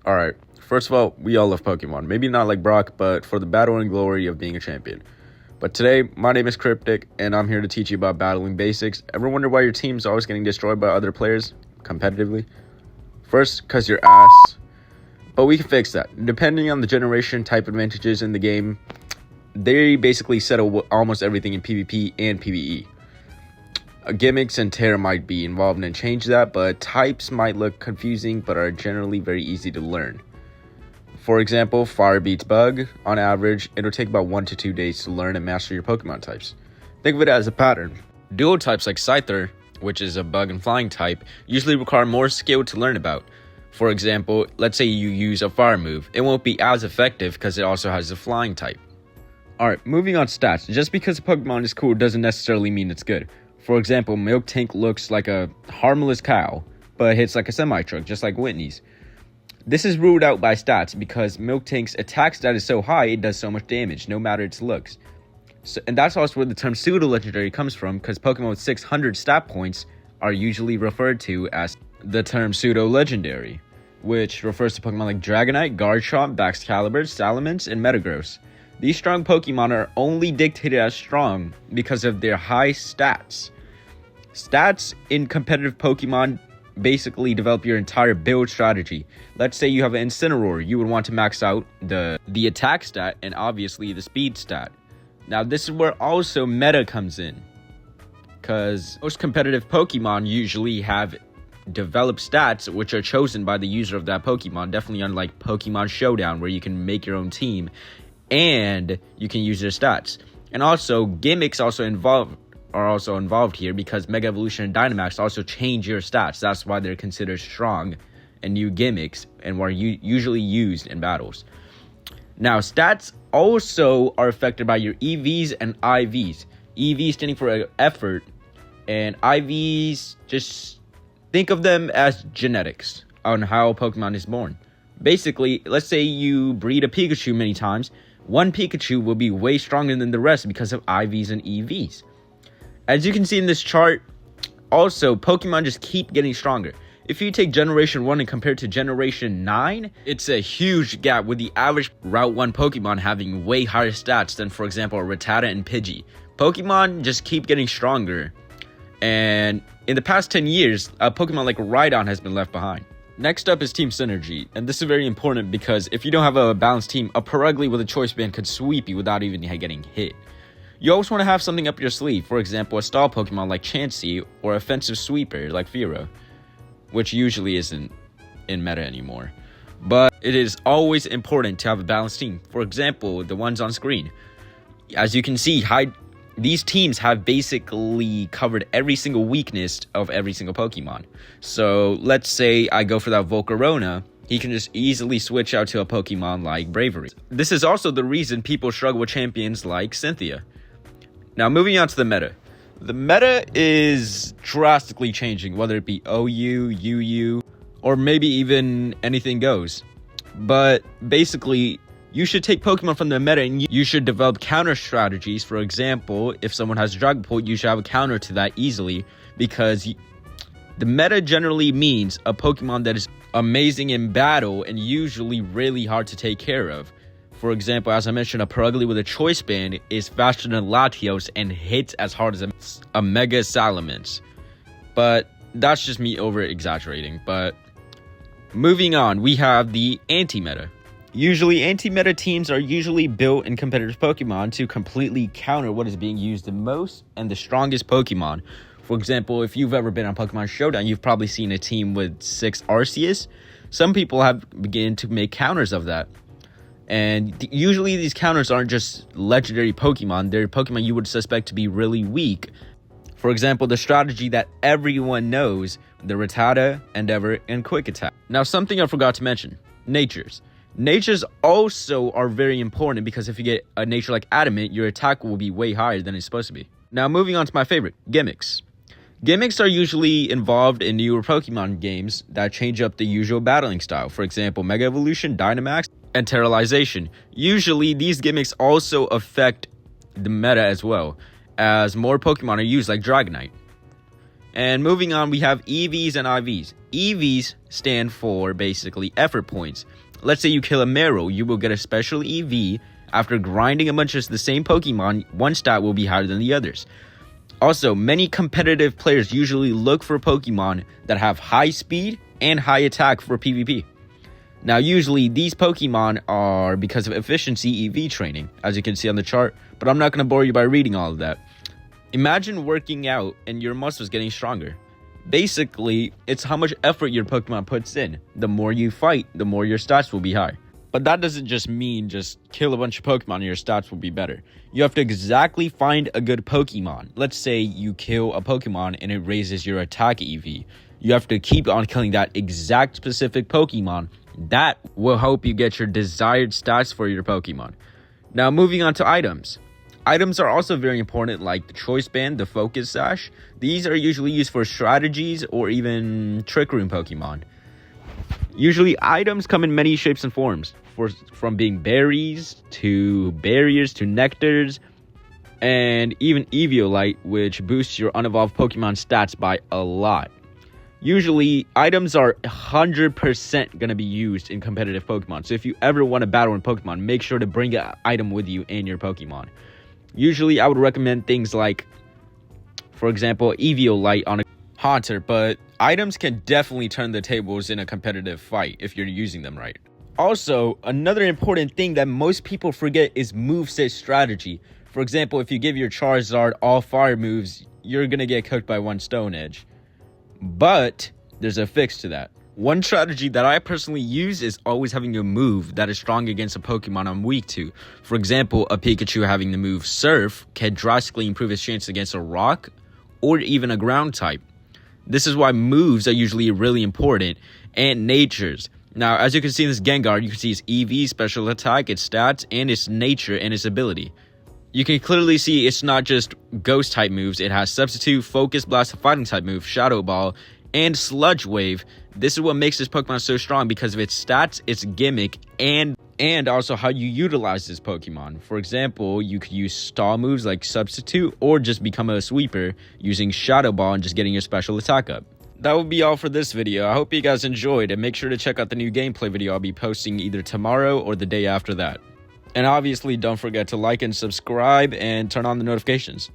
Alright, first of all, we all love Pokemon. Maybe not like Brock, but for the battle and glory of being a champion. But today, my name is Cryptic, and I'm here to teach you about battling basics. Ever wonder why your team's always getting destroyed by other players competitively? First, because you're ass. But we can fix that. Depending on the generation type advantages in the game, they basically settle almost everything in PvP and PvE. Gimmicks and Terra might be involved and change that, but types might look confusing but are generally very easy to learn. For example, Fire beats Bug. On average, it'll take about 1 to 2 days to learn and master your Pokemon types. Think of it as a pattern. Dual types like Scyther, which is a Bug and Flying type, usually require more skill to learn about. For example, let's say you use a Fire move. It won't be as effective because it also has a Flying type. Alright, moving on to stats. Just because a Pokemon is cool doesn't necessarily mean it's good. For example, Milk Tank looks like a harmless cow, but hits like a semi-truck, just like Whitney's. This is ruled out by stats because Milk Tank's attack stat is so high it does so much damage, no matter its looks. And that's also where the term pseudo-legendary comes from, because Pokemon with 600 stat points are usually referred to as the term pseudo-legendary, which refers to Pokemon like Dragonite, Garchomp, Baxcalibur, Salamence, and Metagross. These strong Pokemon are only dictated as strong because of their high stats. Stats in competitive Pokemon basically develop your entire build strategy. Let's say you have an Incineroar, you would want to max out the attack stat and obviously the speed stat. Now this is where also meta comes in, because most competitive Pokemon usually have developed stats which are chosen by the user of that Pokemon, definitely unlike Pokemon Showdown where you can make your own team and you can use their stats. And also gimmicks are also involved here because Mega Evolution and Dynamax also change your stats. That's why they're considered strong and new gimmicks and were usually used in battles. Now, stats also are affected by your EVs and IVs. EV standing for effort, and IVs, just think of them as genetics on how Pokemon is born. Basically, let's say you breed a Pikachu many times. One Pikachu will be way stronger than the rest because of IVs and EVs. As you can see in this chart, also, Pokemon just keep getting stronger. If you take Generation 1 and compare it to Generation 9, it's a huge gap with the average Route 1 Pokemon having way higher stats than, for example, Rattata and Pidgey. Pokemon just keep getting stronger. And in the past 10 years, a Pokemon like Rhydon has been left behind. Next up is Team Synergy, and this is very important because if you don't have a balanced team, a Purugly with a Choice Band could sweep you without even getting hit. You always want to have something up your sleeve, for example, a stall Pokemon like Chansey or offensive sweeper like Fearow, which usually isn't in meta anymore. But it is always important to have a balanced team. For example, the ones on screen. As you can see, these teams have basically covered every single weakness of every single Pokemon. So let's say I go for that Volcarona, he can just easily switch out to a Pokemon like Bravery. This is also the reason people struggle with champions like Cynthia. Now moving on to the meta. The meta is drastically changing, whether it be OU, UU, or maybe even anything goes. But basically, you should take Pokemon from the meta and you should develop counter strategies. For example, if someone has Dragon Pult, you should have a counter to that easily, because the meta generally means a Pokemon that is amazing in battle and usually really hard to take care of. For example, as I mentioned, a Purugly with a Choice Band is faster than Latios and hits as hard as a Mega Salamence. But that's just me over-exaggerating. But moving on, we have the anti-meta. Usually, anti-meta teams are usually built in competitive Pokemon to completely counter what is being used the most and the strongest Pokemon. For example, if you've ever been on Pokemon Showdown, you've probably seen a team with 6 Arceus. Some people have begun to make counters of that. And usually these counters aren't just legendary Pokemon, they're Pokemon you would suspect to be really weak. For example, the strategy that everyone knows, the Rattata, Endeavor, and Quick Attack. Now, something I forgot to mention, natures. Natures also are very important because if you get a nature like Adamant, your attack will be way higher than it's supposed to be. Now, moving on to my favorite, gimmicks. Gimmicks are usually involved in newer Pokemon games that change up the usual battling style. For example, Mega Evolution, Dynamax, and Terralization. Usually, these gimmicks also affect the meta as well, as more Pokemon are used like Dragonite. And moving on, we have EVs and IVs. EVs stand for basically effort points. Let's say you kill a Meryl, you will get a special EV. After grinding a bunch of the same Pokemon, one stat will be higher than the others. Also, many competitive players usually look for Pokemon that have high speed and high attack for PvP. Now, usually these Pokemon are because of efficiency EV training, as you can see on the chart, but I'm not going to bore you by reading all of that. Imagine working out and your muscles getting stronger. Basically, it's how much effort your Pokemon puts in. The more you fight, the more your stats will be high. But that doesn't just mean just kill a bunch of Pokemon and your stats will be better. You have to exactly find a good Pokemon. Let's say you kill a Pokemon and it raises your attack EV. You have to keep on killing that exact specific Pokemon. That will help you get your desired stats for your Pokemon. Now, moving on to items. Items are also very important, like the Choice Band, the Focus Sash. These are usually used for strategies or even Trick Room Pokemon. Usually, items come in many shapes and forms, from being berries to barriers to nectars, and even Eviolite, which boosts your unevolved Pokemon stats by a lot. Usually, items are 100% going to be used in competitive Pokemon. So if you ever want to battle in Pokemon, make sure to bring an item with you and your Pokemon. Usually, I would recommend things like, for example, Eviolite on a Haunter, but items can definitely turn the tables in a competitive fight if you're using them right. Also, another important thing that most people forget is moveset strategy. For example, if you give your Charizard all fire moves, you're going to get cooked by one Stone Edge. But there's a fix to that. One strategy that I personally use is always having a move that is strong against a Pokemon I'm weak to. For example, a Pikachu having the move Surf can drastically improve its chance against a rock or even a ground type. This is why moves are usually really important, and natures. Now, as you can see in this Gengar, you can see its EV, special attack, its stats, and its nature and its ability. You can clearly see it's not just Ghost type moves, it has Substitute, Focus Blast, Fighting type move, Shadow Ball, and Sludge Wave. This is what makes this Pokemon so strong because of its stats, its gimmick, and also how you utilize this Pokemon. For example, you could use stall moves like Substitute or just become a sweeper using Shadow Ball and just getting your special attack up. That will be all for this video. I hope you guys enjoyed, and make sure to check out the new gameplay video I'll be posting either tomorrow or the day after that. And obviously, don't forget to like and subscribe and turn on the notifications.